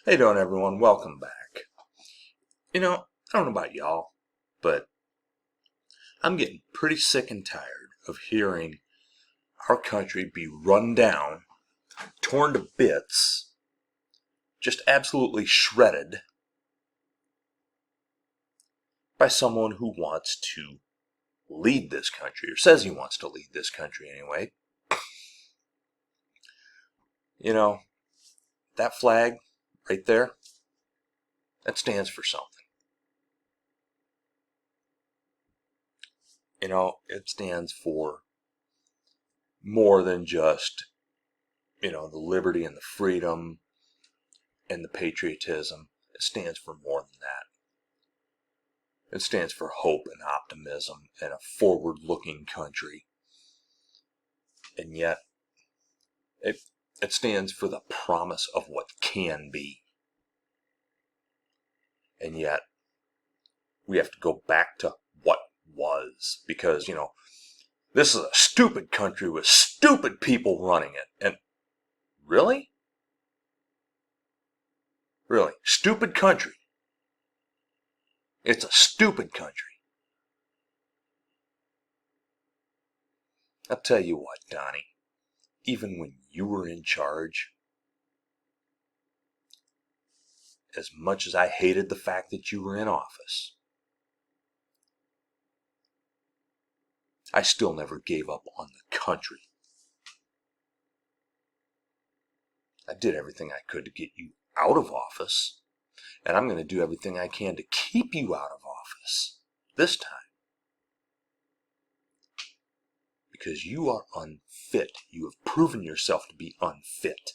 Hey doing everyone, welcome back. I don't know about y'all, but I'm getting pretty sick and tired of hearing our country be run down, torn to bits, just absolutely shredded by someone who wants to lead this country, or says he wants to lead this country anyway. That flag right there, that stands for something. It stands for more than just, the liberty and the freedom and the patriotism. It stands for more than that. It stands for hope and optimism and a forward-looking country. And yet, it stands for the promise of what can be. And yet, we have to go back to what was. Because, this is a stupid country with stupid people running it. And really? Really? Stupid country. It's a stupid country. I'll tell you what, Donnie. Even when you were in charge, as much as I hated the fact that you were in office, I still never gave up on the country. I did everything I could to get you out of office, and I'm going to do everything I can to keep you out of office this time. Because you are unfit. You have proven yourself to be unfit.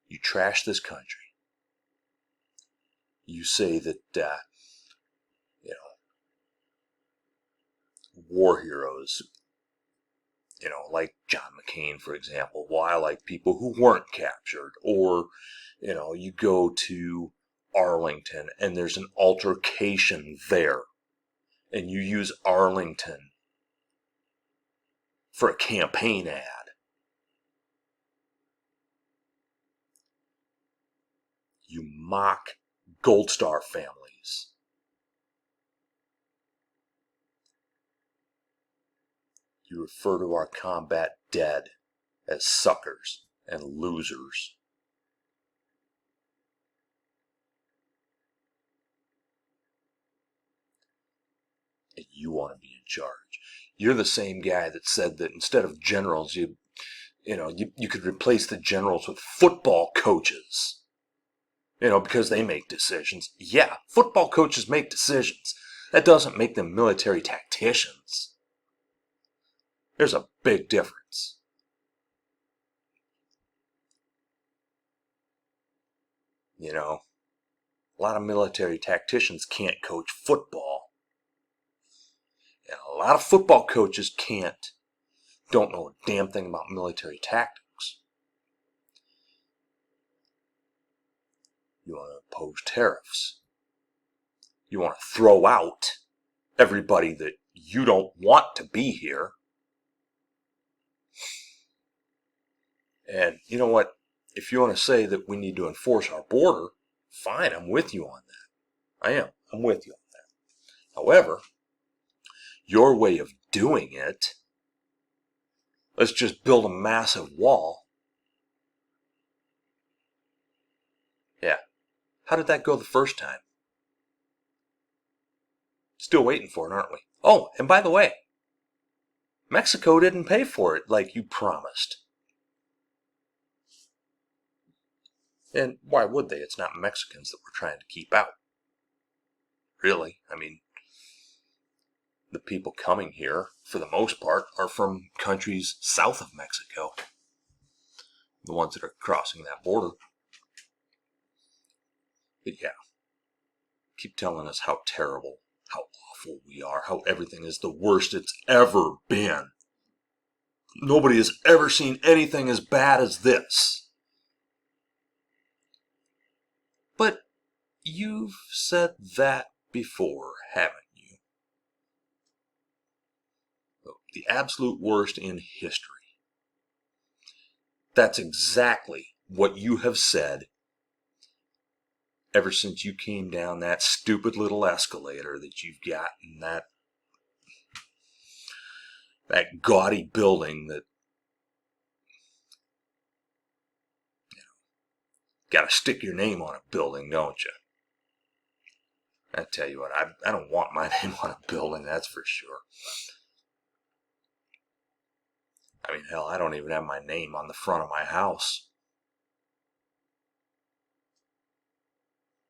You trash this country. You say that, war heroes, like John McCain, for example. Well, I like people who weren't captured. Or, you go to Arlington and there's an altercation there. And you use Arlington for a campaign ad. You mock Gold Star families. You refer to our combat dead as suckers and losers. And you want to be in charge. You're the same guy that said that instead of generals, you could replace the generals with football coaches. Because they make decisions. Yeah, football coaches make decisions. That doesn't make them military tacticians. There's a big difference. A lot of military tacticians can't coach football. And a lot of football coaches don't know a damn thing about military tactics. You want to oppose tariffs. You want to throw out everybody that you don't want to be here. And you know what? If you want to say that we need to enforce our border, fine, I'm with you on that. I am. I'm with you on that. However, your way of doing it, let's just build a massive wall. Yeah. How did that go the first time? Still waiting for it, aren't we? Oh, and by the way, Mexico didn't pay for it like you promised. And why would they? It's not Mexicans that we're trying to keep out. Really? I mean, the people coming here, for the most part, are from countries south of Mexico. The ones that are crossing that border. But yeah, keep telling us how terrible, how awful we are, how everything is the worst it's ever been. Nobody has ever seen anything as bad as this. But you've said that before, haven't you? The absolute worst in history. That's exactly what you have said ever since you came down that stupid little escalator that you've got in that gaudy building that, got to stick your name on a building, don't you? I tell you what, I don't want my name on a building, that's for sure. I mean, hell, I don't even have my name on the front of my house.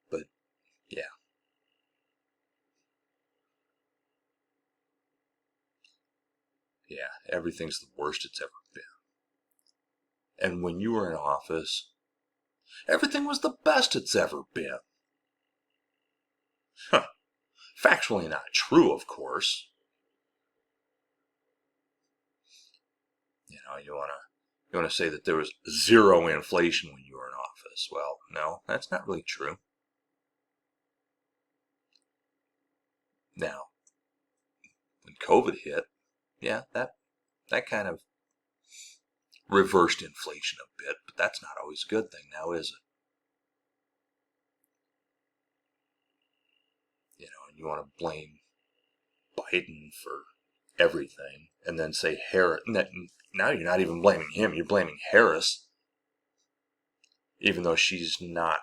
But, yeah. Yeah, everything's the worst it's ever been. And when you were in office, everything was the best it's ever been. Huh. Factually not true, of course. You want to say that there was zero inflation when you were in office. Well, no, that's not really true. Now, when COVID hit, yeah, that kind of reversed inflation a bit, but that's not always a good thing now, is it? And you want to blame Biden for everything, and then say Harris. Now you're not even blaming him, you're blaming Harris, even though she's not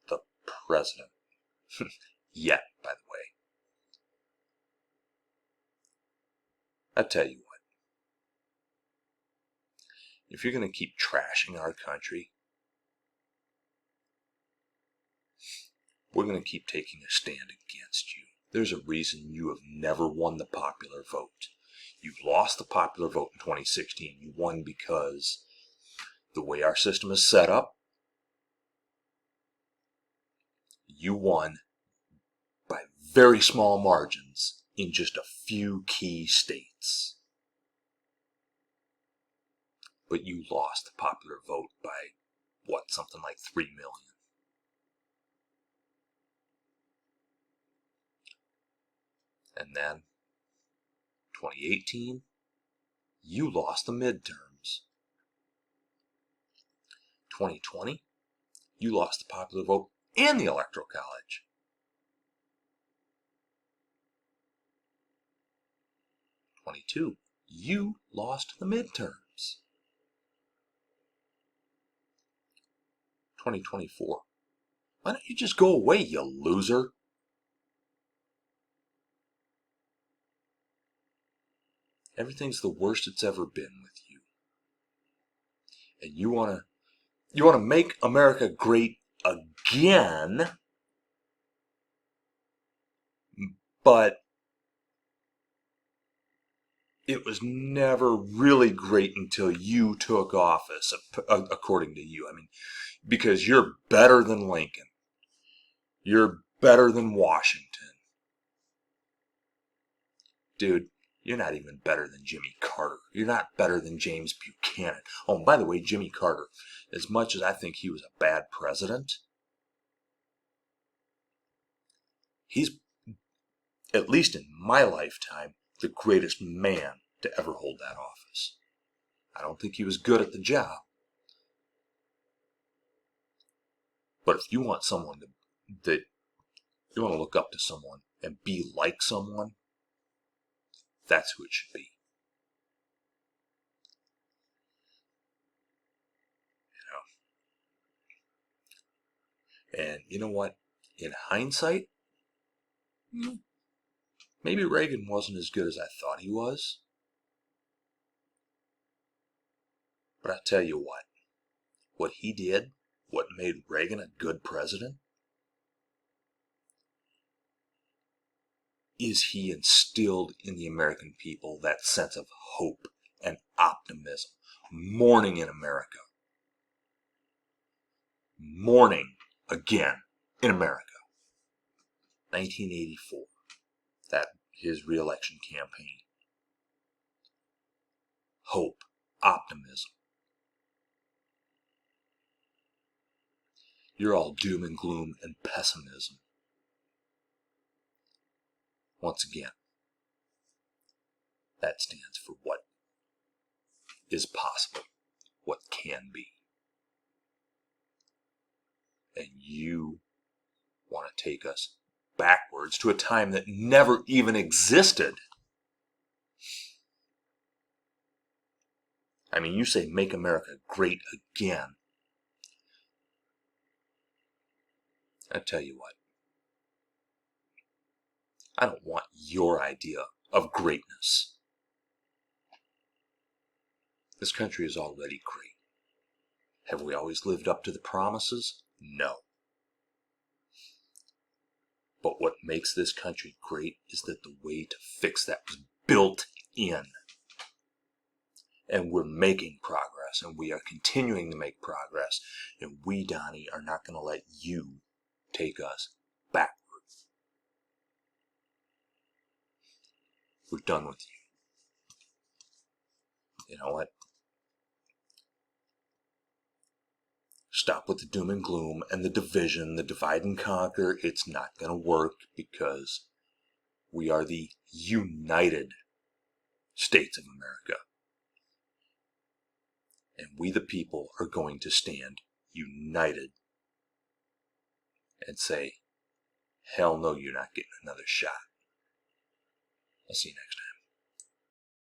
the president. Yet, by the way. I tell you what, if you're going to keep trashing our country, we're going to keep taking a stand against you. There's a reason you have never won the popular vote. You've lost the popular vote in 2016. You won because the way our system is set up, you won by very small margins in just a few key states. But you lost the popular vote by, something like 3 million. And then, 2018, you lost the midterms. 2020, you lost the popular vote and the Electoral College. 2022, you lost the midterms. 2024, why don't you just go away, you loser? Everything's the worst it's ever been with you. And you want to make America great again, but it was never really great until you took office, according to you. I mean, because you're better than Lincoln. You're better than Washington. Dude, you're not even better than Jimmy Carter. You're not better than James Buchanan. Oh, and by the way, Jimmy Carter, as much as I think he was a bad president, he's, at least in my lifetime, the greatest man to ever hold that office. I don't think he was good at the job. But if you want someone that you want to look up to someone and be like someone, that's who it should be. And you know what? In hindsight, maybe Reagan wasn't as good as I thought he was. But I tell you what he did, what made Reagan a good president, is he instilled in the American people that sense of hope and optimism. Morning in America. Morning again in America. 1984. His re-election campaign. Hope, optimism. You're all doom and gloom and pessimism. Once again, that stands for what is possible, what can be. And you want to take us backwards to a time that never even existed. I mean, you say make America great again. I tell you what, I don't want your idea of greatness. This country is already great. Have we always lived up to the promises? No. But what makes this country great is that the way to fix that was built in. And we're making progress, and we are continuing to make progress. And we, Donnie, are not going to let you take us backward. We're done with you. You know what? Stop with the doom and gloom and the division, the divide and conquer. It's not going to work because we are the United States of America. And we the people are going to stand united and say, hell no, you're not getting another shot. I'll see you next time.